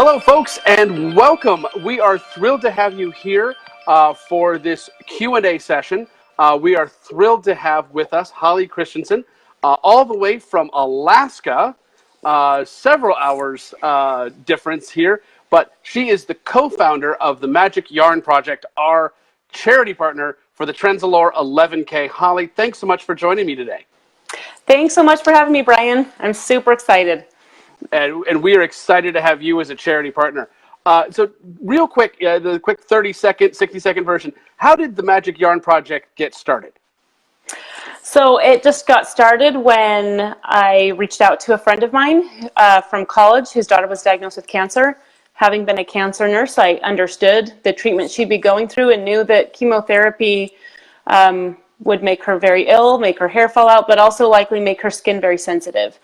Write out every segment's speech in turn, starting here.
Hello, folks, and welcome. We are thrilled to have you here for this Q&A session. We are thrilled to have with us Holly Christensen, all the way from Alaska, several hours difference here, but she is the co-founder of the Magic Yarn Project, our charity partner for the Trenzalore 11K. Holly, thanks so much for joining me today. Thanks so much for having me, Brian. I'm super excited. And we are excited to have you as a charity partner. So real quick, the quick 30-second, 60-second version. How did the Magic Yarn Project get started? So it just got started when I reached out to a friend of mine from college whose daughter was diagnosed with cancer. Having been a cancer nurse, I understood the treatment she'd be going through and knew that chemotherapy would make her very ill, make her hair fall out, but also likely make her skin very sensitive.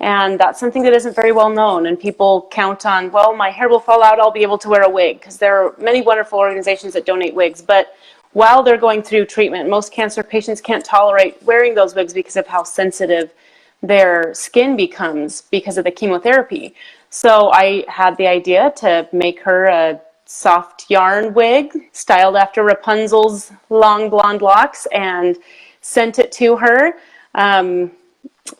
And that's something that isn't very well known. And people count on, well, my hair will fall out, I'll be able to wear a wig, because there are many wonderful organizations that donate wigs. But while they're going through treatment, most cancer patients can't tolerate wearing those wigs because of how sensitive their skin becomes because of the chemotherapy. So I had the idea to make her a soft yarn wig styled after Rapunzel's long blonde locks and sent it to her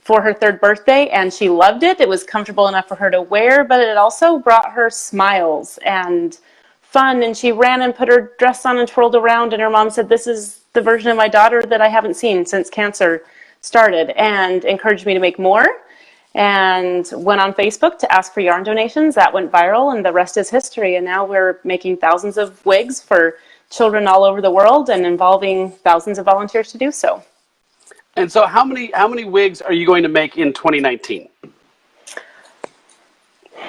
for her 3rd birthday, and she loved it. It was comfortable enough for her to wear, but it also brought her smiles and fun, and she ran and put her dress on and twirled around, and her mom said, "This is the version of my daughter that I haven't seen since cancer started," and encouraged me to make more, and went on Facebook to ask for yarn donations. That went viral, and the rest is history, and now we're making thousands of wigs for children all over the world and involving thousands of volunteers to do so. And so how many wigs are you going to make in 2019?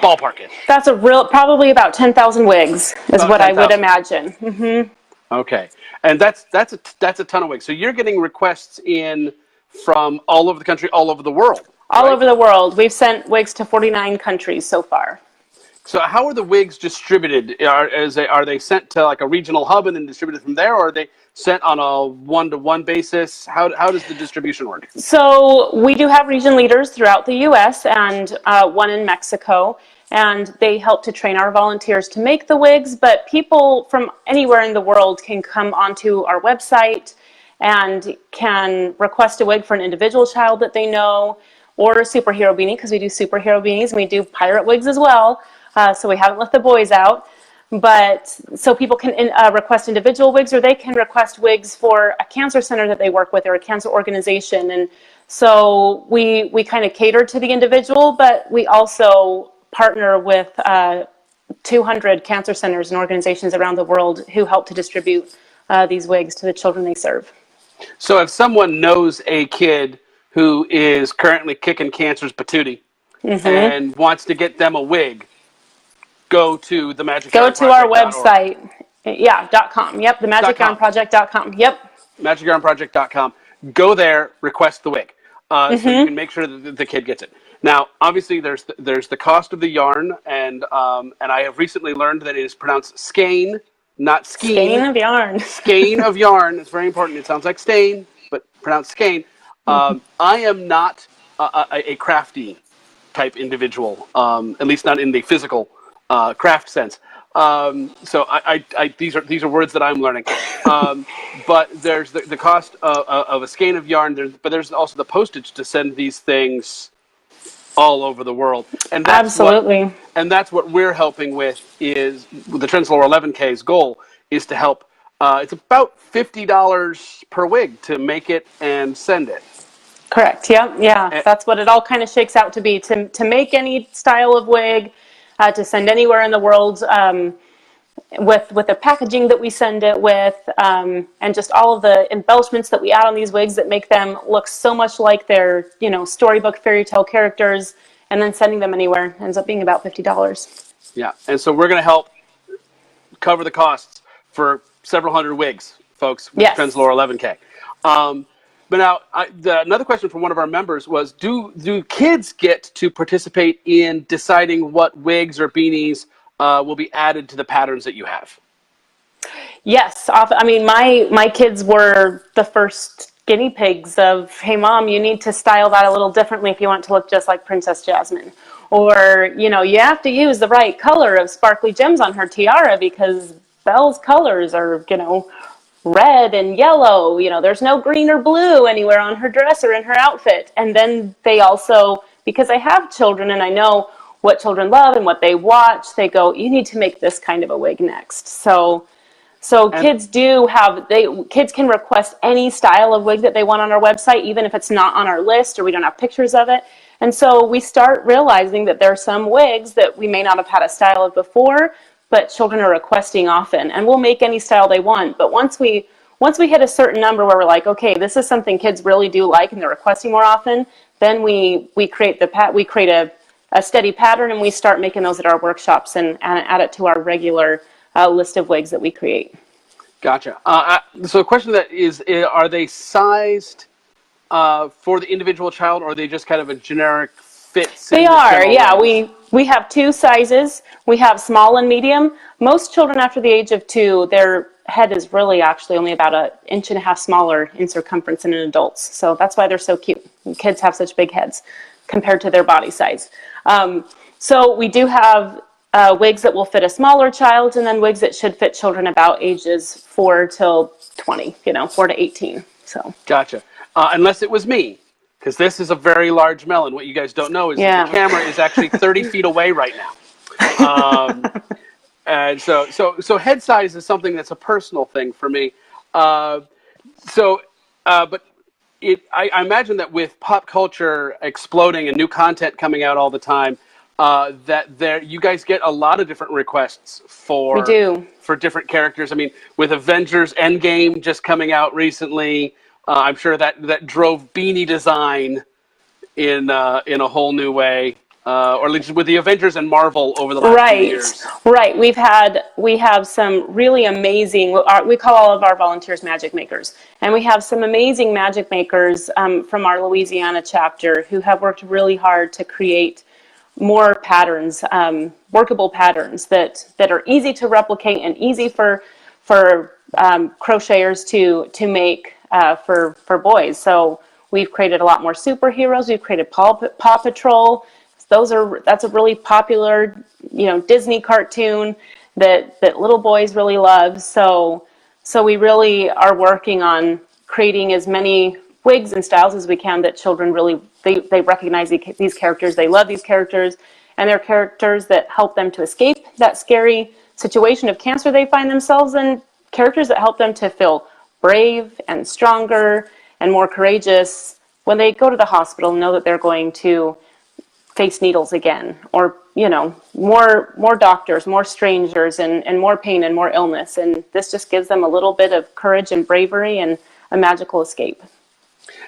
Ballpark it. That's probably about 10,000 wigs is what 10, I would imagine. Mm-hmm. Okay, and that's a ton of wigs. So you're getting requests in from all over the country, all over the world. All over the world. We've sent wigs to 49 countries so far. So how are the wigs distributed? Are they sent to like a regional hub and then distributed from there, or are they sent on a one-to-one basis? How does the distribution work? So we do have region leaders throughout the U.S. and one in Mexico, and they help to train our volunteers to make the wigs, but people from anywhere in the world can come onto our website and can request a wig for an individual child that they know, or a superhero beanie, because we do superhero beanies, and we do pirate wigs as well. So we haven't left the boys out, but so people can request individual wigs, or they can request wigs for a cancer center that they work with or a cancer organization. And so we kind of cater to the individual, but we also partner with 200 cancer centers and organizations around the world who help to distribute these wigs to the children they serve. So if someone knows a kid who is currently kicking cancer's patootie and wants to get them a wig, go to the Magic Yarn Project. Go to our website. Yeah, .com. Yep, the magicyarnproject.com. Yep. magicyarnproject.com. Go there, request the wig. So you can make sure that the kid gets it. Now, obviously, there's the cost of the yarn, and I have recently learned that it is pronounced skein, not skein. Skein of yarn. Skein of yarn. It's very important. It sounds like stain, but pronounced skein. I am not a crafty type individual, at least not in the physical craft sense. So these are words that I'm learning. But there's the cost of a skein of yarn. But there's also the postage to send these things all over the world. And that's absolutely. That's what we're helping with. Is the Trenzalore 11K's goal is to help. It's about $50 per wig to make it and send it. Correct. Yeah. That's what it all kind of shakes out to be. To make any style of wig, to send anywhere in the world, with the packaging that we send it with, and just all of the embellishments that we add on these wigs that make them look so much like their storybook fairy tale characters, and then sending them anywhere ends up being about $50. Yeah, and so we're going to help cover the costs for several hundred wigs, folks, with Trenzalore 11K. But now, another question from one of our members was, do kids get to participate in deciding what wigs or beanies will be added to the patterns that you have? Yes. I mean, my kids were the first guinea pigs of, hey, Mom, you need to style that a little differently if you want to look just like Princess Jasmine. Or, you have to use the right color of sparkly gems on her tiara because Belle's colors are, red and yellow. There's no green or blue anywhere on her dress or in her outfit. And then they also, because I have children and I know what children love and what they watch, they go, you need to make this kind of a wig next. So kids kids can request any style of wig that they want on our website, even if it's not on our list or we don't have pictures of it. And so we start realizing that there are some wigs that we may not have had a style of before, but children are requesting often, and we'll make any style they want. But once we hit a certain number where we're like, okay, this is something kids really do like and they're requesting more often, then we create a steady pattern, and we start making those at our workshops and add it to our regular list of wigs that we create. Gotcha. So a question that is, are they sized for the individual child, or are they just kind of a generic fit? They are, yeah. We have two sizes. We have small and medium. Most children after the age of 2, their head is really actually only about 1.5 inches smaller in circumference than an adult's. So that's why they're so cute. Kids have such big heads compared to their body size. So we do have wigs that will fit a smaller child, and then wigs that should fit children about ages 4 till 20, 4 to 18. So. Gotcha. Unless it was me, because this is a very large melon. What you guys don't know is that the camera is actually 30 feet away right now. And so head size is something that's a personal thing for me. But I imagine that with pop culture exploding and new content coming out all the time, you guys get a lot of different requests for different characters. I mean, with Avengers Endgame just coming out recently, I'm sure that drove beanie design in a whole new way, or at least with the Avengers and Marvel over the last few years. Right. We have some really amazing. We call all of our volunteers magic makers, and we have some amazing magic makers from our Louisiana chapter who have worked really hard to create more patterns, workable patterns that are easy to replicate and easy for crocheters to make for boys. So we've created a lot more superheroes. We've created Paw Patrol. That's a really popular, Disney cartoon that little boys really love. So we really are working on creating as many wigs and styles as we can that children really they recognize these characters. They love these characters, and they're characters that help them to escape that scary situation of cancer they find themselves in. Characters that help them to feel brave and stronger and more courageous when they go to the hospital and know that they're going to face needles again, or more doctors, more strangers, and more pain and more illness. And this just gives them a little bit of courage and bravery and a magical escape.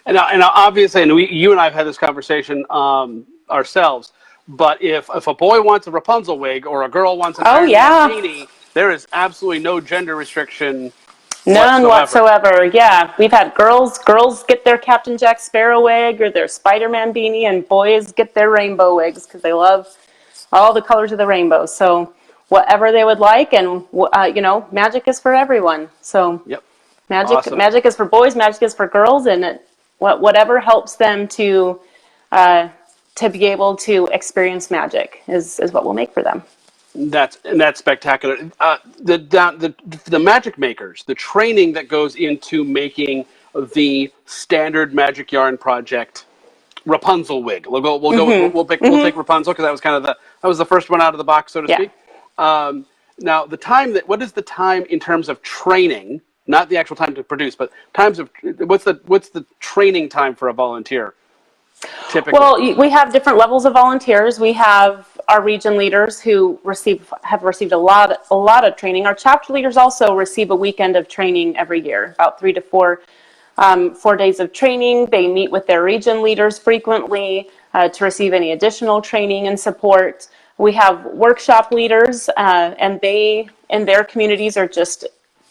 And obviously, and you and I have had this conversation ourselves, but if a boy wants a Rapunzel wig or a girl wants a beanie, there is absolutely no gender restriction. None whatsoever. Yeah, we've had girls get their Captain Jack Sparrow wig or their Spider-Man beanie, and boys get their rainbow wigs because they love all the colors of the rainbow. So whatever they would like, and magic is for everyone. So magic is for boys, magic is for girls, and whatever helps them to be able to experience magic is what we'll make for them. That's spectacular. The magic makers, the training that goes into making the standard magic yarn project Rapunzel wig. We'll take Rapunzel because that was the first one out of the box, so to speak. Now what is the time in terms of training? Not the actual time to produce, but what's the training time for a volunteer? Typically? Well, we have different levels of volunteers. We have our region leaders who have received a lot of training. Our chapter leaders also receive a weekend of training every year, about 3 to 4 days of training. They meet with their region leaders frequently to receive any additional training and support. We have workshop leaders, and they in their communities are just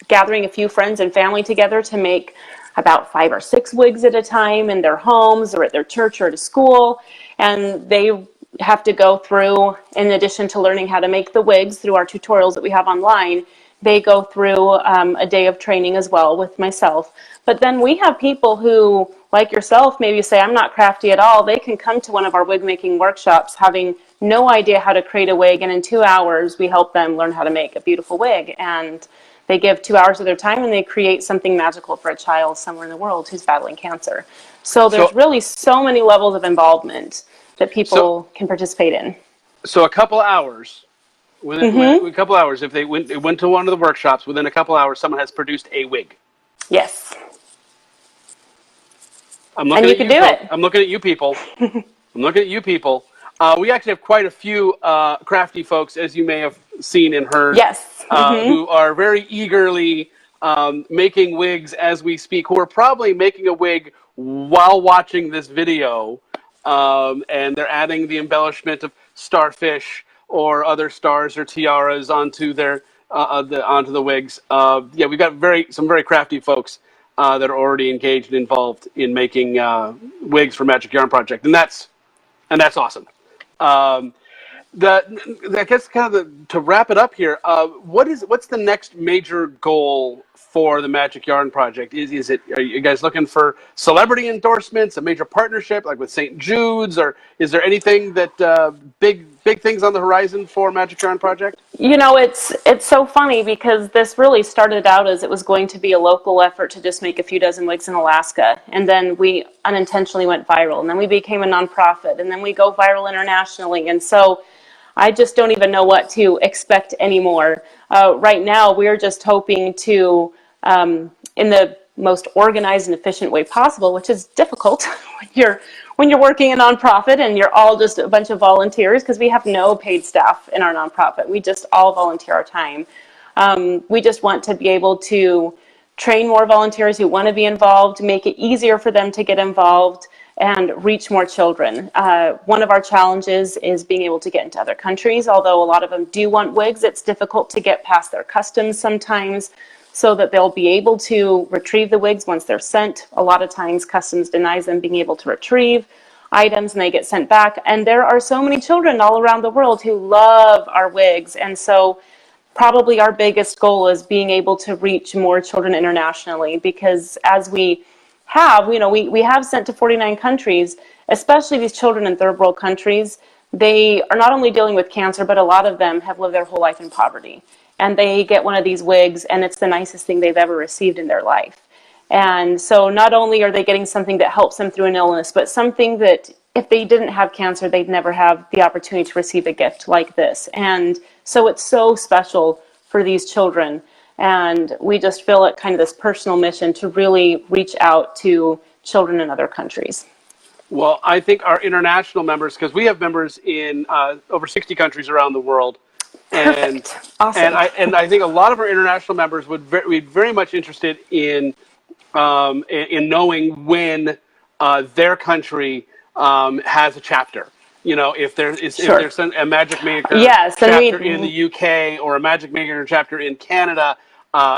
gathering a few friends and family together to make about 5 or 6 wigs at a time in their homes or at their church or at a school. And they have to go through, in addition to learning how to make the wigs through our tutorials that we have online, they go through a day of training as well with myself. But then we have people who like yourself, maybe say, I'm not crafty at all, they can come to one of our wig making workshops having no idea how to create a wig, and in 2 hours we help them learn how to make a beautiful wig. And they give 2 hours of their time and they create something magical for a child somewhere in the world who's battling cancer. So there's So, really so many levels of involvement that so, people can participate in. so a couple hours, within a couple hours, if they went to one of the workshops, within a couple hours, someone has produced a wig. Yes. I'm And looking you at can you. do it. I'm looking at you people. I'm looking at you people. We actually have quite a few crafty folks, as you may have seen and heard, Yes. who are very eagerly making wigs as we speak, who are probably making a wig while watching this video, and they're adding the embellishment of starfish or other stars or tiaras onto onto the wigs. Yeah, we've got some very crafty folks that are already engaged and involved in making wigs for Magic Yarn Project, and that's awesome. Um, I guess to wrap it up here, what's the next major goal for the Magic Yarn Project? Are you guys looking for celebrity endorsements, a major partnership like with St. Jude's, or is there anything that big things on the horizon for Magic Yarn Project? You know, it's so funny because this really started out as it was going to be a local effort to just make a few dozen wigs in Alaska, and then we unintentionally went viral, and then we became a nonprofit, and then we go viral internationally, and so I just don't even know what to expect anymore. Right now, we're just hoping to, in the most organized and efficient way possible, which is difficult when you're working a nonprofit and you're all just a bunch of volunteers, because we have no paid staff in our nonprofit. We just all volunteer our time. We just want to be able to train more volunteers who want to be involved, make it easier for them to get involved, and reach more children. One of our challenges is being able to get into other countries. Although a lot of them do want wigs, it's difficult to get past their customs sometimes so that they'll be able to retrieve the wigs once they're sent. A lot of times customs denies them being able to retrieve items and they get sent back. And there are so many children all around the world who love our wigs. And so probably our biggest goal is being able to reach more children internationally, because as we have, we have sent to 49 countries, especially these children in third world countries. They are not only dealing with cancer, but a lot of them have lived their whole life in poverty. And they get one of these wigs, and it's the nicest thing they've ever received in their life. And so not only are they getting something that helps them through an illness, but something that if they didn't have cancer, they'd never have the opportunity to receive a gift like this. And so it's so special for these children. And we just feel it kind of this personal mission to really reach out to children in other countries. Well, I think our international members, because we have members in over 60 countries around the world, and Perfect. Awesome. and I think a lot of our international members would be very much interested in knowing when their country has a chapter. You know, if Sure. there's a Magic Maker Yes, and chapter in the UK or a Magic Maker chapter in Canada,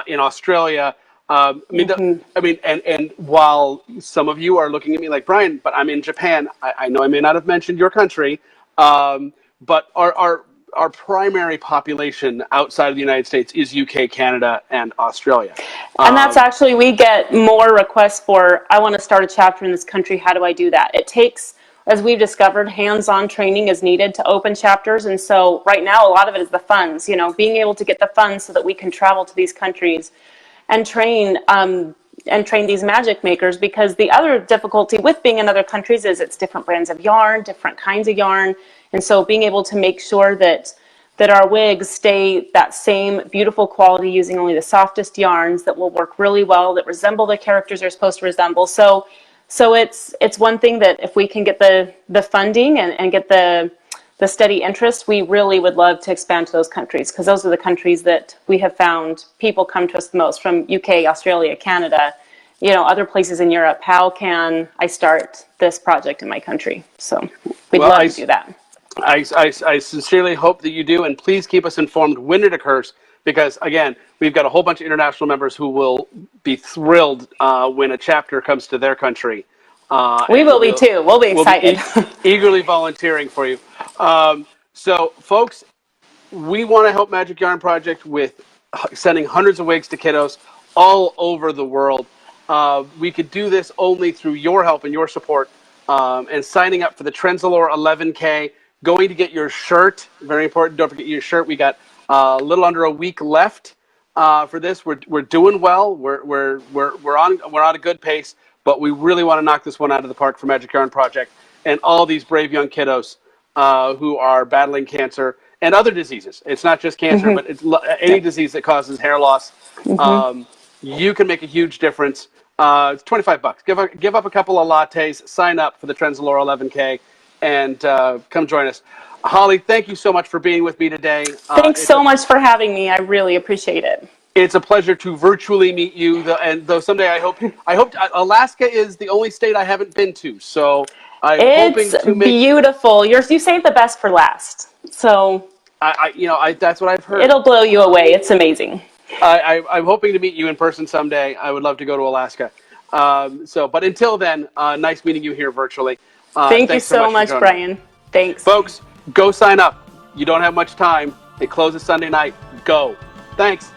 in Australia. And while some of you are looking at me like, Brian, but I'm in Japan. I know I may not have mentioned your country, but our primary population outside of the United States is UK, Canada, and Australia. And that's actually, we get more requests for, I want to start a chapter in this country. How do I do that? It takes, as we've discovered, hands-on training is needed to open chapters. And so right now, a lot of it is the funds, being able to get the funds so that we can travel to these countries and train these magic makers, because the other difficulty with being in other countries is it's different brands of yarn, different kinds of yarn. And so being able to make sure that our wigs stay that same beautiful quality using only the softest yarns that will work really well, that resemble the characters they're supposed to resemble. So it's one thing that if we can get the funding and get the steady interest, we really would love to expand to those countries, because those are the countries that we have found people come to us the most, from UK, Australia, Canada, other places in Europe. How can I start this project in my country? So we'd love to do that. I sincerely hope that you do, and please keep us informed when it occurs, because, again, we've got a whole bunch of international members who will be thrilled when a chapter comes to their country. We will be too. We'll be excited. We'll be eagerly volunteering for you. So, folks, we want to help Magic Yarn Project with sending hundreds of wigs to kiddos all over the world. we could do this only through your help and your support, and signing up for the Trenzalore 11K, going to get your shirt. Very important. Don't forget your shirt. We got a little under a week left for this. We're doing well. We're on a good pace, but we really want to knock this one out of the park for Magic Yarn Project and all these brave young kiddos who are battling cancer and other diseases. It's not just cancer, but it's any disease that causes hair loss. You can make a huge difference. It's $25. Give up a couple of lattes, sign up for the Trenzalore 11K, and come join us. Holly, thank you so much for being with me today. Thanks so much for having me. I really appreciate it. It's a pleasure to virtually meet you, and though someday I hope Alaska is the only state I haven't been to, so I'm hoping to make. It's beautiful. You saved the best for last, so that's what I've heard. It'll blow you away. It's amazing. I'm hoping to meet you in person someday. I would love to go to Alaska. But until then, nice meeting you here virtually. Thank you so much, Brian. Thanks. Folks, go sign up. You don't have much time. It closes Sunday night. Go. Thanks.